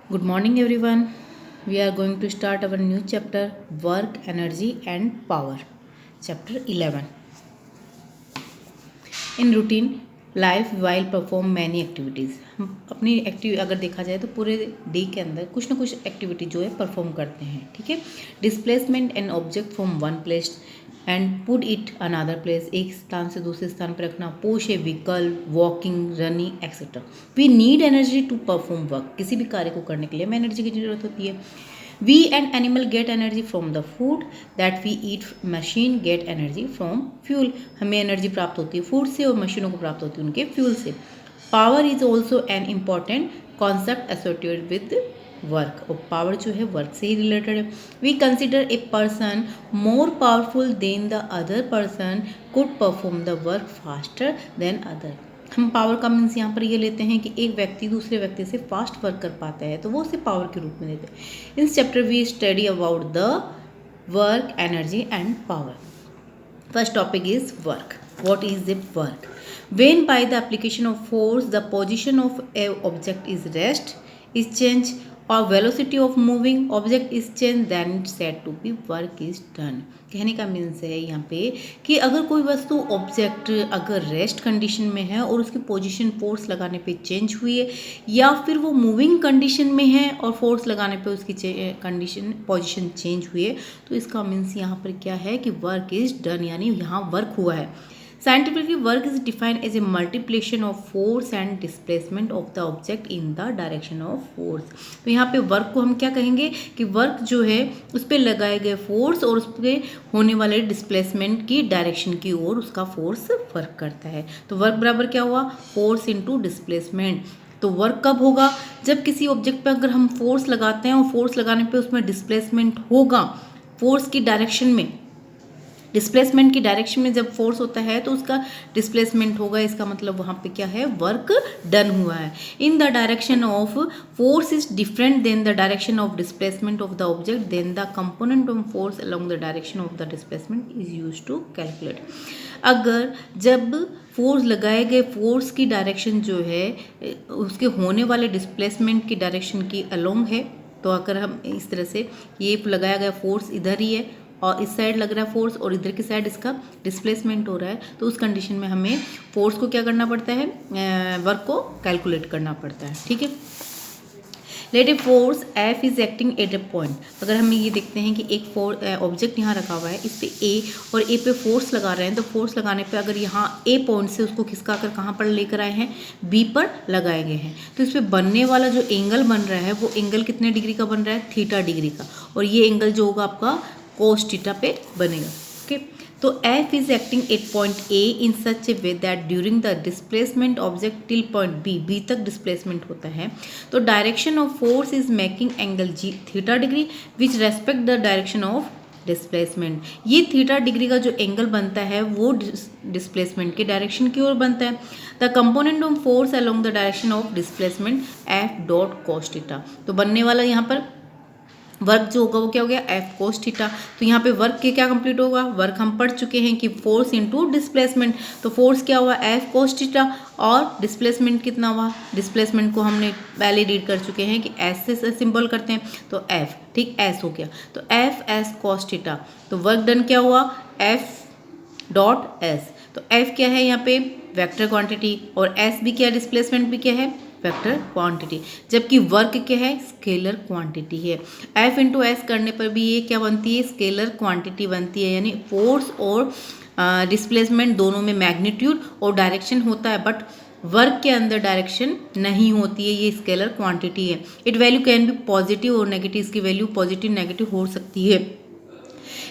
Good morning, everyone. We are going to start our new chapter Work, Energy, and Power. Chapter 11. In routine life while perform many activities. हम अपनी active अगर देखा जाए तो पूरे day के अंदर कुछ ना कुछ एक्टिविटी जो है परफॉर्म करते हैं. ठीक है. Displacement an object from one place and put it another place. एक स्थान से दूसरे स्थान पर रखना. Push a vehicle, walking, running etcetera. We need energy to perform work. किसी भी कार्य को करने के लिए हमें एनर्जी की जरूरत होती है. We and animal get energy from the food that we eat. Machine get energy from fuel. हमें एनर्जी प्राप्त होती है फूड से और मशीनों को प्राप्त होती है उनके फ्यूल से. Power is also an important concept associated with work. और पावर जो है वर्क से ही रिलेटेड है. We consider a person more powerful than the other person could perform the work faster than other. हम पावर का means यहाँ पर ये लेते हैं कि एक व्यक्ति दूसरे व्यक्ति से फास्ट वर्क कर पाता है तो वो उसे पावर के रूप में लेते हैं. In chapter we study about the work, energy and power. First topic is work. What is the work? When by the application of force the position of a object is rest is change और velocity of moving object is change then it said to be work is done. कहने का means है यहाँ पे कि अगर कोई वस्तु ऑब्जेक्ट अगर रेस्ट कंडीशन में है और उसकी पोजीशन फोर्स लगाने पे चेंज हुई है या फिर वो मूविंग कंडीशन में है और फोर्स लगाने पे उसकी कंडीशन पोजीशन चेंज हुई है तो इसका मीन्स यहाँ पर क्या है कि वर्क इज डन यानी यहाँ वर्क हुआ है. Scientifically, work is defined as a multiplication of force and displacement of the object in the direction of force. तो यहाँ पे वर्क को हम क्या कहेंगे कि वर्क जो है उस पर लगाए गए फोर्स और उस पर होने वाले डिस्प्लेसमेंट की डायरेक्शन की ओर उसका फोर्स वर्क करता है. तो वर्क बराबर क्या हुआ? Force into displacement. तो वर्क कब होगा? जब किसी ऑब्जेक्ट पर अगर हम फोर्स लगाते हैं और फोर्स लगाने पे उसमें डिस्प्लेसमेंट होगा फोर्स की डायरेक्शन में. डिस्प्लेसमेंट की डायरेक्शन में जब फोर्स होता है तो उसका डिस्प्लेसमेंट होगा. इसका मतलब वहाँ पे क्या है? वर्क डन हुआ है. In the direction of force is different than the direction of displacement of the object then the component of force along the direction of the displacement is use to calculate. अगर जब force लगाए गए force की direction जो है उसके होने वाले डिस्प्लेसमेंट की डायरेक्शन की अलोंग है तो अगर हम इस तरह से ये लगाया गया फोर्स इधर ही है और इस साइड लग रहा है फोर्स और इधर की साइड इसका डिस्प्लेसमेंट हो रहा है तो उस कंडीशन में हमें फोर्स को क्या करना पड़ता है? वर्क को कैलकुलेट करना पड़ता है. ठीक है. Let a force F is acting at a point. अगर हम ये देखते हैं कि एक ऑब्जेक्ट यहाँ रखा हुआ है इस पे ए और ए पे फोर्स लगा रहे हैं तो फोर्स लगाने पे अगर यहाँ ए पॉइंट से उसको खिसका कर कहाँ पर लेकर आए हैं? बी पर लगाए गए हैं. तो इस पे बनने वाला जो एंगल बन रहा है वो एंगल कितने डिग्री का बन रहा है? थीटा डिग्री का. और ये एंगल जो होगा आपका कोस थीटा पे बनेगा. ओके. तो F is acting at point A in such a way that during the displacement object till point B तक displacement होता है तो direction of force is making angle G theta degree which respect the direction of displacement. ये theta degree का जो angle बनता है वो डिस्प्लेसमेंट के डायरेक्शन की ओर बनता है. The component of force along the direction of displacement F dot cos theta. तो बनने वाला यहाँ पर वर्क जो होगा वो क्या हो गया? F cos theta. तो यहाँ पे वर्क के क्या कंप्लीट होगा? वर्क हम पढ़ चुके हैं कि फोर्स इनटू डिस्प्लेसमेंट. तो फोर्स क्या हुआ? F cos theta. और डिस्प्लेसमेंट कितना हुआ? डिस्प्लेसमेंट को हमने पहले रीड कर चुके हैं कि एस से सिंबल करते हैं तो एफ. ठीक. एस हो गया तो एफ एस कोस थीटा. तो वर्क डन क्या हुआ? F dot S. तो एफ क्या है यहाँ पे? Vector quantity. और एस भी क्या? डिस्प्लेसमेंट भी क्या है? Vector quantity. जबकि वर्क क्या है? स्केलर क्वांटिटी है. एफ इंटू एस करने पर भी ये क्या बनती है? स्केलर क्वांटिटी बनती है. यानी फोर्स और डिस्प्लेसमेंट दोनों में मैग्नीट्यूड और डायरेक्शन होता है बट वर्क के अंदर डायरेक्शन नहीं होती है. ये स्केलर क्वांटिटी है. It value can be positive और नेगेटिव. इसकी वैल्यू पॉजिटिव नेगेटिव हो सकती है.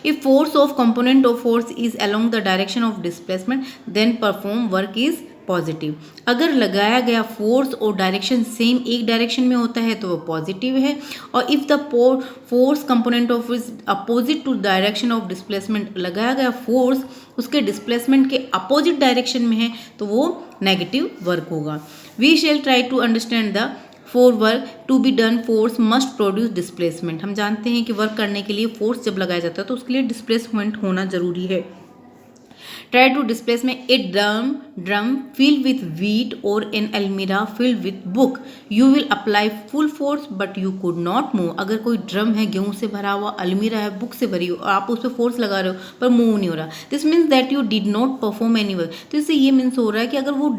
If force of component of force is along the direction of displacement, then perform work is positive. अगर लगाया गया फोर्स और डायरेक्शन सेम एक डायरेक्शन में होता है तो वो पॉजिटिव है. और if the force component of opposite to direction of displacement लगाया गया फोर्स उसके डिस्प्लेसमेंट के अपोजिट डायरेक्शन में है तो वो नेगेटिव वर्क होगा. We shall try to understand the for work to be done force must produce displacement. हम जानते हैं कि वर्क करने के लिए फोर्स जब लगाया जाता है तो उसके लिए डिस्प्लेसमेंट होना जरूरी है. ट्राई टू डिस्प्लेस में ए ड्रम फिल विथ वीट और एन अलमीरा filled with book, you will apply full force but you could not move. अगर कोई ड्रम है गेहूं से भरा हुआ, अलमीरा है बुक से भरी हो और आप उस पर फोर्स लगा रहे हो पर मूव नहीं हो रहा, this means that you did not perform any work. तो इससे ये मीन्स हो रहा है कि अगर वो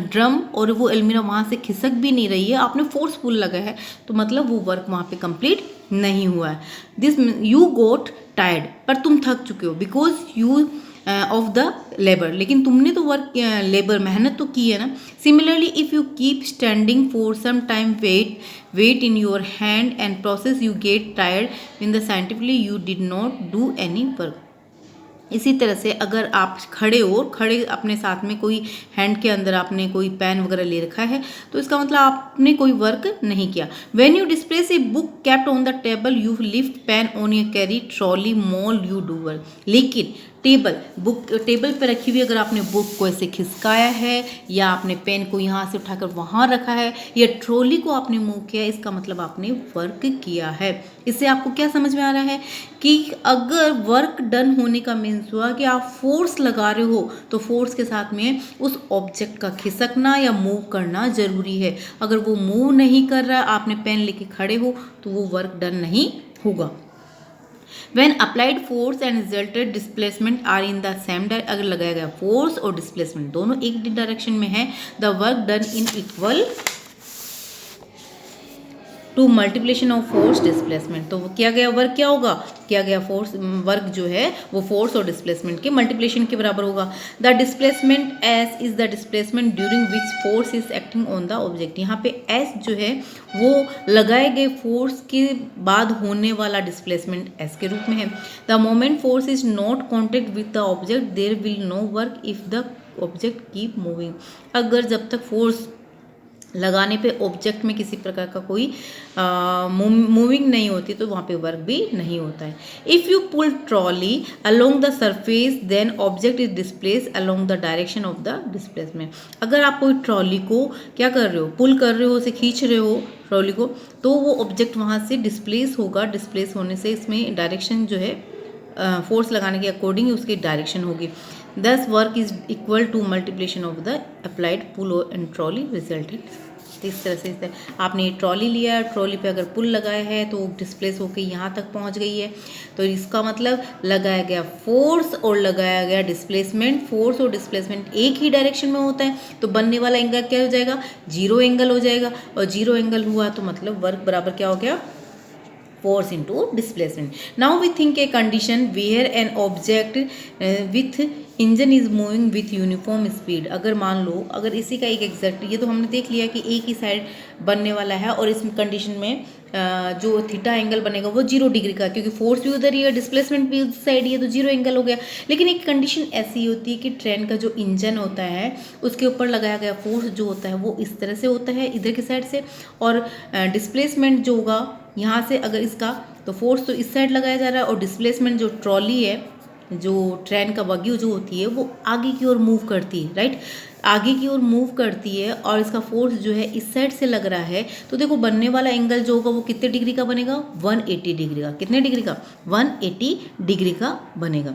ड्रम और वो अलमीरा वहाँ से खिसक भी नहीं रही है, आपने फोर्सफुल लगाया है, तो मतलब वो वर्क वहाँ पे कंप्लीट नहीं हुआ है। दिस यू गोट टायर्ड, पर तुम थक चुके हो, because you of the labour, लेकिन तुमने तो वर्क लेबर मेहनत तो की है ना। Similarly if you keep standing for some time weight in your hand and process you get tired in the scientifically you did not do any work. इसी तरह से अगर आप खड़े हो, खड़े अपने साथ में कोई हैंड के अंदर आपने कोई पेन वगैरह ले रखा है, तो इसका मतलब आपने कोई वर्क नहीं किया। When you displace a book kept on the table you lift pain on your carry trolley mall you do work. लेकिन टेबल पर रखी हुई अगर आपने बुक को ऐसे खिसकाया है या आपने पेन को यहाँ से उठाकर वहाँ रखा है या ट्रॉली को आपने मूव किया, इसका मतलब आपने वर्क किया है। इससे आपको क्या समझ में आ रहा है कि अगर वर्क डन होने का मीन्स हुआ कि आप फोर्स लगा रहे हो, तो फोर्स के साथ में उस ऑब्जेक्ट का खिसकना या मूव करना जरूरी है। अगर वो मूव नहीं कर रहा, आपने पेन लेके खड़े हो, तो वो वर्क डन नहीं होगा। When applied force and resulted displacement are in the same direction, अगर लगाया गया फोर्स और डिस्प्लेसमेंट दोनों एक डायरेक्शन में है, the work done in equal to multiplication of force displacement. तो किया गया वर्क क्या होगा, किया गया फोर्स वर्क जो है वो फोर्स और डिस्प्लेसमेंट के मल्टीप्लिकेशन के बराबर होगा। The displacement S is the displacement during which force is acting on the object. यहाँ पे एस जो है वो लगाए गए फोर्स के बाद होने वाला डिस्प्लेसमेंट एस के रूप में है। The moment force is not contact with the object there will no work if the object keep moving. अगर जब तक फोर्स लगाने पे ऑब्जेक्ट में किसी प्रकार का कोई मूविंग नहीं होती, तो वहाँ पे वर्क भी नहीं होता है। If you pull trolley along the surface then object is displace along the direction of the displacement. अगर आप कोई ट्रॉली को क्या कर रहे हो, पुल कर रहे हो, उसे खींच रहे हो ट्रॉली को, तो वो ऑब्जेक्ट वहाँ से डिस्प्लेस होगा। डिस्प्लेस होने से इसमें डायरेक्शन जो है फोर्स लगाने के अकॉर्डिंग उसकी डायरेक्शन होगी। Thus work is equal to multiplication of the applied pull and trolley resulted. इस तरह से आपने ट्रॉली लिया, ट्रॉली पे अगर पुल लगाया है तो डिस्प्लेस होकर यहाँ तक पहुँच गई है, तो इसका मतलब लगाया गया फोर्स और लगाया गया डिस्प्लेसमेंट। फोर्स और डिस्प्लेसमेंट एक ही डायरेक्शन में होता है, तो बनने वाला एंगल क्या हो जाएगा, जीरो एंगल हो जाएगा। और जीरो एंगल हुआ तो मतलब वर्क बराबर क्या हो गया, force into displacement. Now we think a condition where an object with engine is moving with uniform speed. अगर मान लो अगर इसी का एक एग्जैक्ट, ये तो हमने देख लिया कि एक ही साइड बनने वाला है और इस कंडीशन में जो थीटा एंगल बनेगा वो 0 डिग्री का, क्योंकि फोर्स भी उधर ही है, डिस्प्लेसमेंट भी उस साइड ही है, तो 0 एंगल हो गया। लेकिन एक कंडीशन ऐसी होती है कि ट्रेन का जो इंजन होता है उसके ऊपर लगाया गया फोर्स जो होता है वो इस तरह से होता है इधर की साइड से, और डिस्प्लेसमेंट जो होगा यहाँ से अगर इसका, तो फोर्स तो इस साइड लगाया जा रहा है और डिस्प्लेसमेंट जो ट्रॉली है, जो ट्रेन का बगी जो होती है वो आगे की ओर मूव करती है, राइट, आगे की ओर मूव करती है और इसका फोर्स जो है इस साइड से लग रहा है। तो देखो बनने वाला एंगल जो होगा वो कितने डिग्री का बनेगा, 180 डिग्री का। कितने डिग्री का, 180 डिग्री का बनेगा।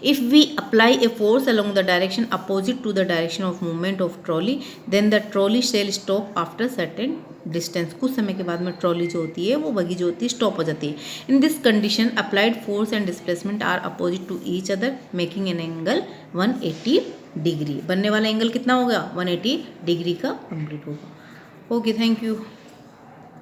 If we apply a force along the direction opposite to the direction of movement of trolley, then the trolley shall stop after certain distance. कुछ समय के बाद में ट्रॉली जो होती है वो बगी जो होती है स्टॉप हो जाती है। In this condition, applied force and displacement are opposite to each other, making an angle 180 degree. बनने वाला एंगल कितना होगा, 180 डिग्री का कंप्लीट होगा। Okay, thank you.